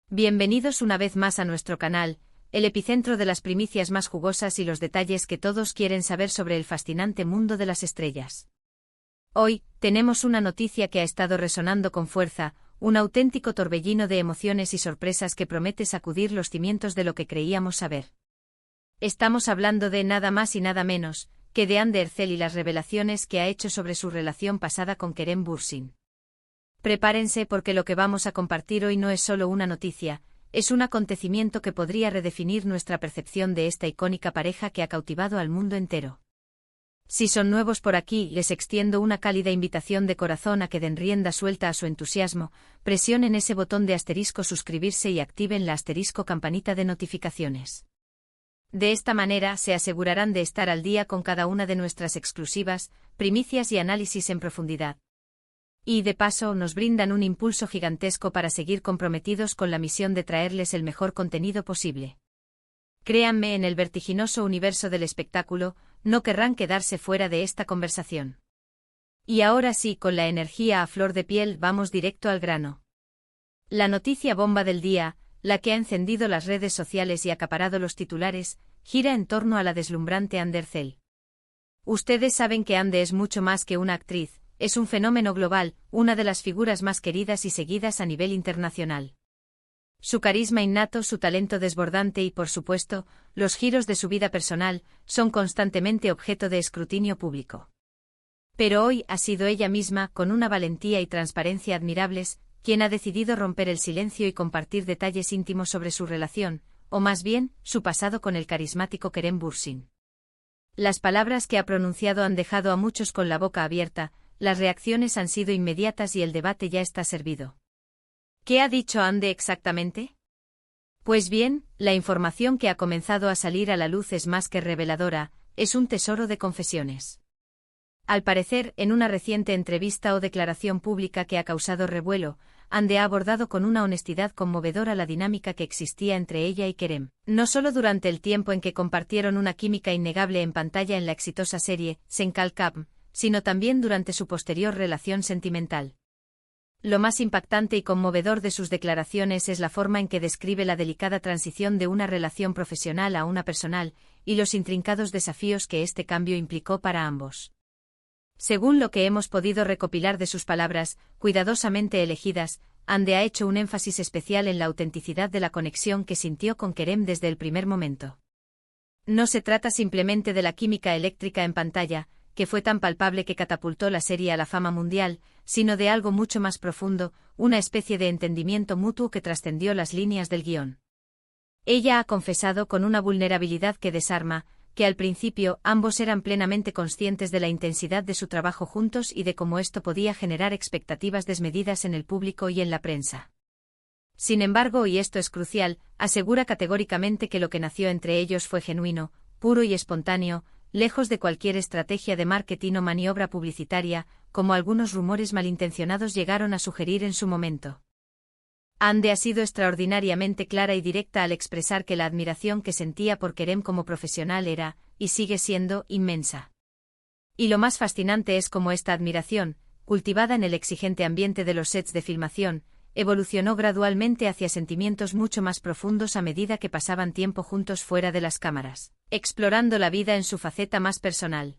Bienvenidos una vez más a nuestro canal, el epicentro de las primicias más jugosas y los detalles que todos quieren saber sobre el fascinante mundo de las estrellas. Hoy, tenemos una noticia que ha estado resonando con fuerza, un auténtico torbellino de emociones y sorpresas que promete sacudir los cimientos de lo que creíamos saber. Estamos hablando de nada más y nada menos que de Andy Herzel y las revelaciones que ha hecho sobre su relación pasada con Kerem Bürsin. Prepárense porque lo que vamos a compartir hoy no es solo una noticia, es un acontecimiento que podría redefinir nuestra percepción de esta icónica pareja que ha cautivado al mundo entero. Si son nuevos por aquí, les extiendo una cálida invitación de corazón a que den rienda suelta a su entusiasmo, presionen ese botón de asterisco suscribirse y activen la asterisco campanita de notificaciones. De esta manera se asegurarán de estar al día con cada una de nuestras exclusivas, primicias y análisis en profundidad. Y de paso nos brindan un impulso gigantesco para seguir comprometidos con la misión de traerles el mejor contenido posible. Créanme, en el vertiginoso universo del espectáculo, no querrán quedarse fuera de esta conversación. Y ahora sí, con la energía a flor de piel, vamos directo al grano. La noticia bomba del día, la que ha encendido las redes sociales y acaparado los titulares, gira en torno a la deslumbrante Andy Herzel. Ustedes saben que Andy es mucho más que una actriz. Es un fenómeno global, una de las figuras más queridas y seguidas a nivel internacional. Su carisma innato, su talento desbordante y, por supuesto, los giros de su vida personal, son constantemente objeto de escrutinio público. Pero hoy ha sido ella misma, con una valentía y transparencia admirables, quien ha decidido romper el silencio y compartir detalles íntimos sobre su relación, o más bien, su pasado con el carismático Kerem Bürsin. Las palabras que ha pronunciado han dejado a muchos con la boca abierta. Las reacciones han sido inmediatas y el debate ya está servido. ¿Qué ha dicho Andy exactamente? Pues bien, la información que ha comenzado a salir a la luz es más que reveladora, es un tesoro de confesiones. Al parecer, en una reciente entrevista o declaración pública que ha causado revuelo, Andy ha abordado con una honestidad conmovedora la dinámica que existía entre ella y Kerem, no solo durante el tiempo en que compartieron una química innegable en pantalla en la exitosa serie Senkal Camp, sino también durante su posterior relación sentimental. Lo más impactante y conmovedor de sus declaraciones es la forma en que describe la delicada transición de una relación profesional a una personal, y los intrincados desafíos que este cambio implicó para ambos. Según lo que hemos podido recopilar de sus palabras, cuidadosamente elegidas, Andy ha hecho un énfasis especial en la autenticidad de la conexión que sintió con Kerem desde el primer momento. No se trata simplemente de la química eléctrica en pantalla, que fue tan palpable que catapultó la serie a la fama mundial, sino de algo mucho más profundo, una especie de entendimiento mutuo que trascendió las líneas del guión. Ella ha confesado con una vulnerabilidad que desarma, que al principio ambos eran plenamente conscientes de la intensidad de su trabajo juntos y de cómo esto podía generar expectativas desmedidas en el público y en la prensa. Sin embargo, y esto es crucial, asegura categóricamente que lo que nació entre ellos fue genuino, puro y espontáneo, lejos de cualquier estrategia de marketing o maniobra publicitaria, como algunos rumores malintencionados llegaron a sugerir en su momento. Andy ha sido extraordinariamente clara y directa al expresar que la admiración que sentía por Kerem como profesional era, y sigue siendo, inmensa. Y lo más fascinante es cómo esta admiración, cultivada en el exigente ambiente de los sets de filmación, evolucionó gradualmente hacia sentimientos mucho más profundos a medida que pasaban tiempo juntos fuera de las cámaras, explorando la vida en su faceta más personal.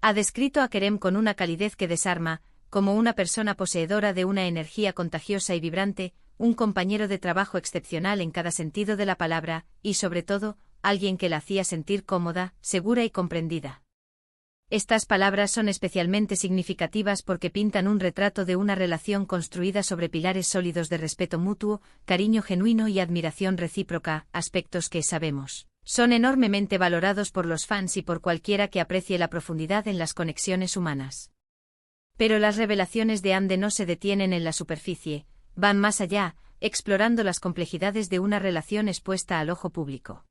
Ha descrito a Kerem con una calidez que desarma, como una persona poseedora de una energía contagiosa y vibrante, un compañero de trabajo excepcional en cada sentido de la palabra, y sobre todo, alguien que la hacía sentir cómoda, segura y comprendida. Estas palabras son especialmente significativas porque pintan un retrato de una relación construida sobre pilares sólidos de respeto mutuo, cariño genuino y admiración recíproca, aspectos que, sabemos, son enormemente valorados por los fans y por cualquiera que aprecie la profundidad en las conexiones humanas. Pero las revelaciones de Andy no se detienen en la superficie, van más allá, explorando las complejidades de una relación expuesta al ojo público.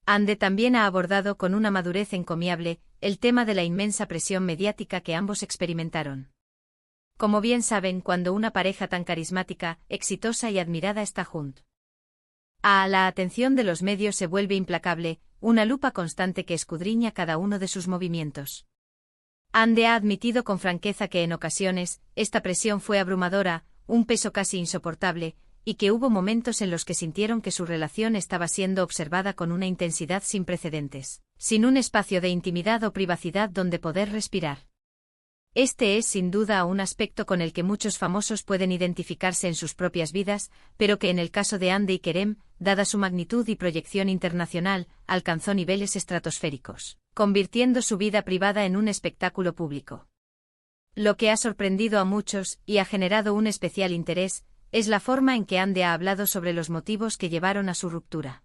Andy también ha abordado con una madurez encomiable el tema de la inmensa presión mediática que ambos experimentaron. Como bien saben, cuando una pareja tan carismática, exitosa y admirada está junto a la atención de los medios se vuelve implacable, una lupa constante que escudriña cada uno de sus movimientos. Andy ha admitido con franqueza que en ocasiones, esta presión fue abrumadora, un peso casi insoportable, y que hubo momentos en los que sintieron que su relación estaba siendo observada con una intensidad sin precedentes, sin un espacio de intimidad o privacidad donde poder respirar. Este es sin duda un aspecto con el que muchos famosos pueden identificarse en sus propias vidas, pero que en el caso de Hande y Kerem, dada su magnitud y proyección internacional, alcanzó niveles estratosféricos, convirtiendo su vida privada en un espectáculo público. Lo que ha sorprendido a muchos, y ha generado un especial interés, es la forma en que Hande ha hablado sobre los motivos que llevaron a su ruptura.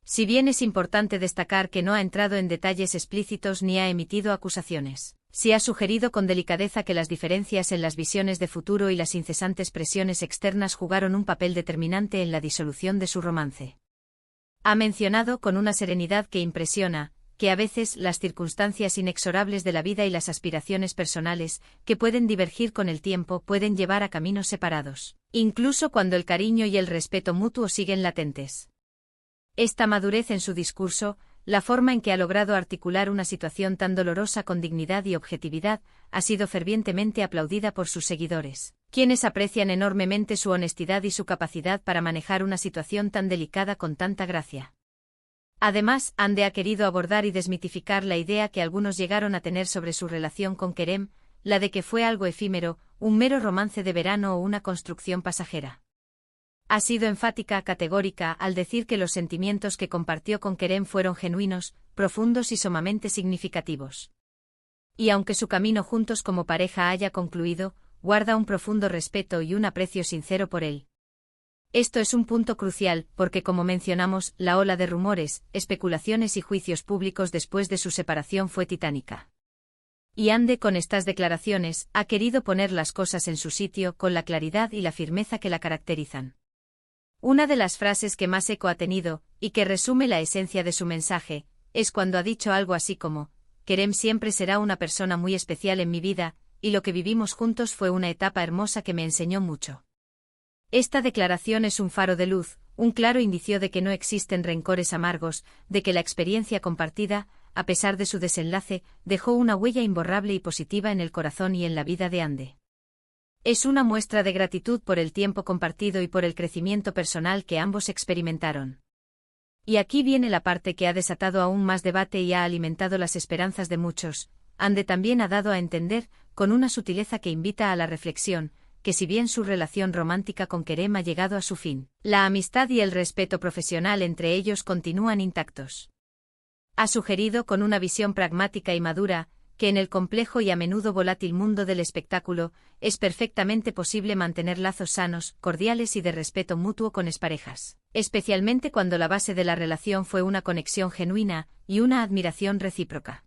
Si bien es importante destacar que no ha entrado en detalles explícitos ni ha emitido acusaciones, sí ha sugerido con delicadeza que las diferencias en las visiones de futuro y las incesantes presiones externas jugaron un papel determinante en la disolución de su romance. Ha mencionado con una serenidad que impresiona, que a veces las circunstancias inexorables de la vida y las aspiraciones personales, que pueden divergir con el tiempo, pueden llevar a caminos separados, incluso cuando el cariño y el respeto mutuo siguen latentes. Esta madurez en su discurso, la forma en que ha logrado articular una situación tan dolorosa con dignidad y objetividad, ha sido fervientemente aplaudida por sus seguidores, quienes aprecian enormemente su honestidad y su capacidad para manejar una situación tan delicada con tanta gracia. Además, Hande ha querido abordar y desmitificar la idea que algunos llegaron a tener sobre su relación con Kerem, la de que fue algo efímero, un mero romance de verano o una construcción pasajera. Ha sido enfática, categórica, al decir que los sentimientos que compartió con Kerem fueron genuinos, profundos y sumamente significativos. Y aunque su camino juntos como pareja haya concluido, guarda un profundo respeto y un aprecio sincero por él. Esto es un punto crucial, porque como mencionamos, la ola de rumores, especulaciones y juicios públicos después de su separación fue titánica. Y Hande con estas declaraciones ha querido poner las cosas en su sitio con la claridad y la firmeza que la caracterizan. Una de las frases que más eco ha tenido, y que resume la esencia de su mensaje, es cuando ha dicho algo así como: Kerem siempre será una persona muy especial en mi vida, y lo que vivimos juntos fue una etapa hermosa que me enseñó mucho. Esta declaración es un faro de luz, un claro indicio de que no existen rencores amargos, de que la experiencia compartida, a pesar de su desenlace, dejó una huella imborrable y positiva en el corazón y en la vida de Hande. Es una muestra de gratitud por el tiempo compartido y por el crecimiento personal que ambos experimentaron. Y aquí viene la parte que ha desatado aún más debate y ha alimentado las esperanzas de muchos. Hande también ha dado a entender, con una sutileza que invita a la reflexión, que si bien su relación romántica con Kerem ha llegado a su fin, la amistad y el respeto profesional entre ellos continúan intactos. Ha sugerido con una visión pragmática y madura, que en el complejo y a menudo volátil mundo del espectáculo, es perfectamente posible mantener lazos sanos, cordiales y de respeto mutuo con exparejas, especialmente cuando la base de la relación fue una conexión genuina y una admiración recíproca.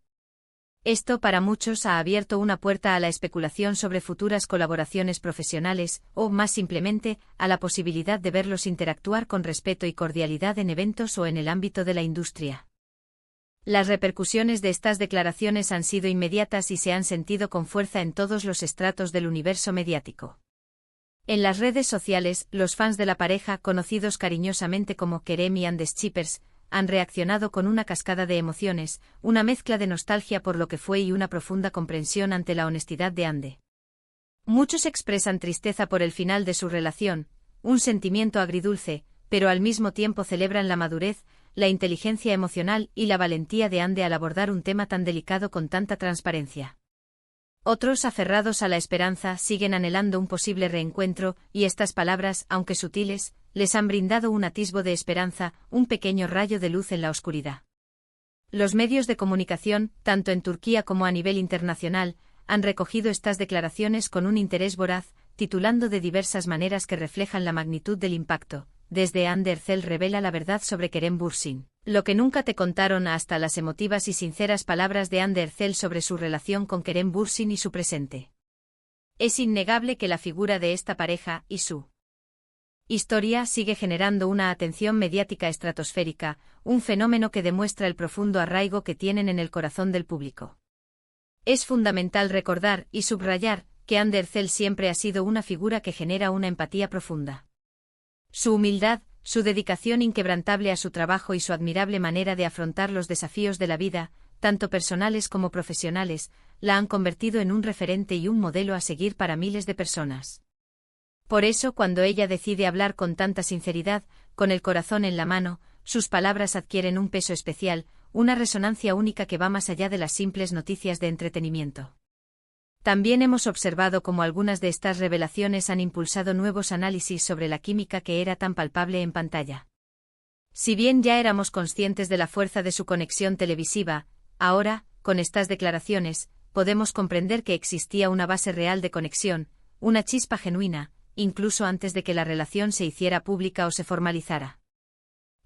Esto para muchos ha abierto una puerta a la especulación sobre futuras colaboraciones profesionales, o, más simplemente, a la posibilidad de verlos interactuar con respeto y cordialidad en eventos o en el ámbito de la industria. Las repercusiones de estas declaraciones han sido inmediatas y se han sentido con fuerza en todos los estratos del universo mediático. En las redes sociales, los fans de la pareja, conocidos cariñosamente como Kerem y Hande Shippers, han reaccionado con una cascada de emociones, una mezcla de nostalgia por lo que fue y una profunda comprensión ante la honestidad de Hande. Muchos expresan tristeza por el final de su relación, un sentimiento agridulce, pero al mismo tiempo celebran la madurez, la inteligencia emocional y la valentía de Hande al abordar un tema tan delicado con tanta transparencia. Otros, aferrados a la esperanza, siguen anhelando un posible reencuentro, y estas palabras, aunque sutiles, les han brindado un atisbo de esperanza, un pequeño rayo de luz en la oscuridad. Los medios de comunicación, tanto en Turquía como a nivel internacional, han recogido estas declaraciones con un interés voraz, titulando de diversas maneras que reflejan la magnitud del impacto. Desde Hande Erçel revela la verdad sobre Kerem Bürsin, lo que nunca te contaron, hasta las emotivas y sinceras palabras de Hande Erçel sobre su relación con Kerem Bürsin y su presente. Es innegable que la figura de esta pareja y su historia sigue generando una atención mediática estratosférica, un fenómeno que demuestra el profundo arraigo que tienen en el corazón del público. Es fundamental recordar y subrayar que Hande Erçel siempre ha sido una figura que genera una empatía profunda. Su humildad, su dedicación inquebrantable a su trabajo y su admirable manera de afrontar los desafíos de la vida, tanto personales como profesionales, la han convertido en un referente y un modelo a seguir para miles de personas. Por eso, cuando ella decide hablar con tanta sinceridad, con el corazón en la mano, sus palabras adquieren un peso especial, una resonancia única que va más allá de las simples noticias de entretenimiento. También hemos observado cómo algunas de estas revelaciones han impulsado nuevos análisis sobre la química que era tan palpable en pantalla. Si bien ya éramos conscientes de la fuerza de su conexión televisiva, ahora, con estas declaraciones, podemos comprender que existía una base real de conexión, una chispa genuina, incluso antes de que la relación se hiciera pública o se formalizara.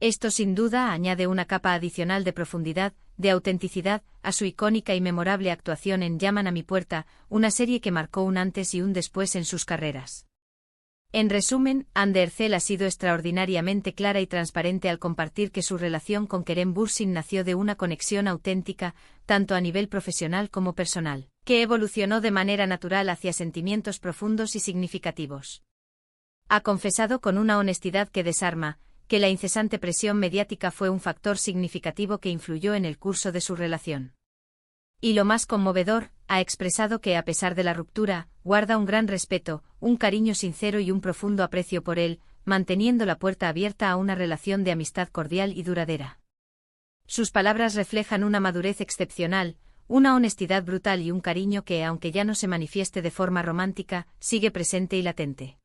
Esto sin duda añade una capa adicional de profundidad, de autenticidad, a su icónica y memorable actuación en Llaman a mi puerta, una serie que marcó un antes y un después en sus carreras. En resumen, Anne Ercel ha sido extraordinariamente clara y transparente al compartir que su relación con Kerem Bürsin nació de una conexión auténtica, tanto a nivel profesional como personal, que evolucionó de manera natural hacia sentimientos profundos y significativos. Ha confesado con una honestidad que desarma, que la incesante presión mediática fue un factor significativo que influyó en el curso de su relación. Y lo más conmovedor, ha expresado que a pesar de la ruptura, guarda un gran respeto, un cariño sincero y un profundo aprecio por él, manteniendo la puerta abierta a una relación de amistad cordial y duradera. Sus palabras reflejan una madurez excepcional, una honestidad brutal y un cariño que, aunque ya no se manifieste de forma romántica, sigue presente y latente.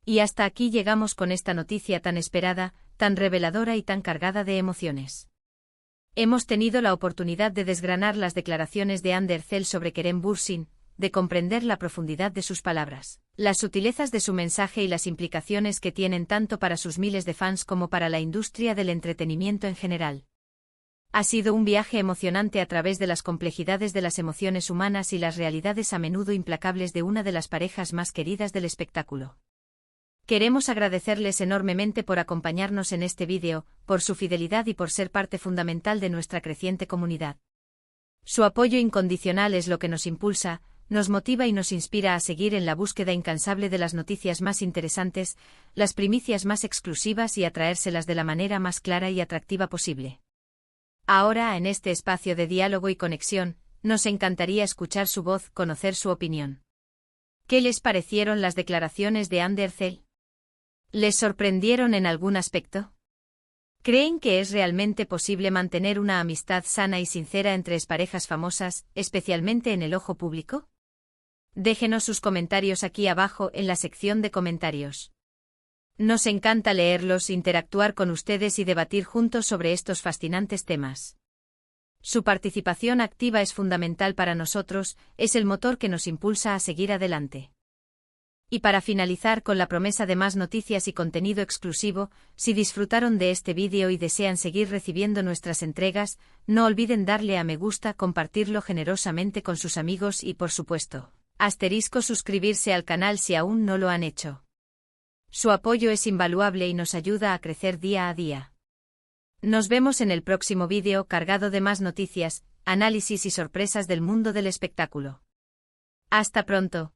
Y hasta aquí llegamos con esta noticia tan esperada, tan reveladora y tan cargada de emociones. Hemos tenido la oportunidad de desgranar las declaraciones de Anne Ercel sobre Kerem Bürsin, de comprender la profundidad de sus palabras, las sutilezas de su mensaje y las implicaciones que tienen tanto para sus miles de fans como para la industria del entretenimiento en general. Ha sido un viaje emocionante a través de las complejidades de las emociones humanas y las realidades a menudo implacables de una de las parejas más queridas del espectáculo. Queremos agradecerles enormemente por acompañarnos en este vídeo, por su fidelidad y por ser parte fundamental de nuestra creciente comunidad. Su apoyo incondicional es lo que nos impulsa, nos motiva y nos inspira a seguir en la búsqueda incansable de las noticias más interesantes, las primicias más exclusivas y a traérselas de la manera más clara y atractiva posible. Ahora, en este espacio de diálogo y conexión, nos encantaría escuchar su voz, conocer su opinión. ¿Qué les parecieron las declaraciones de Anne Ercel? ¿Les sorprendieron en algún aspecto? ¿Creen que es realmente posible mantener una amistad sana y sincera entre exparejas famosas, especialmente en el ojo público? Déjenos sus comentarios aquí abajo en la sección de comentarios. Nos encanta leerlos, interactuar con ustedes y debatir juntos sobre estos fascinantes temas. Su participación activa es fundamental para nosotros, es el motor que nos impulsa a seguir adelante. Y para finalizar con la promesa de más noticias y contenido exclusivo, si disfrutaron de este vídeo y desean seguir recibiendo nuestras entregas, no olviden darle a me gusta, compartirlo generosamente con sus amigos y por supuesto, suscribirse al canal si aún no lo han hecho. Su apoyo es invaluable y nos ayuda a crecer día a día. Nos vemos en el próximo vídeo cargado de más noticias, análisis y sorpresas del mundo del espectáculo. Hasta pronto.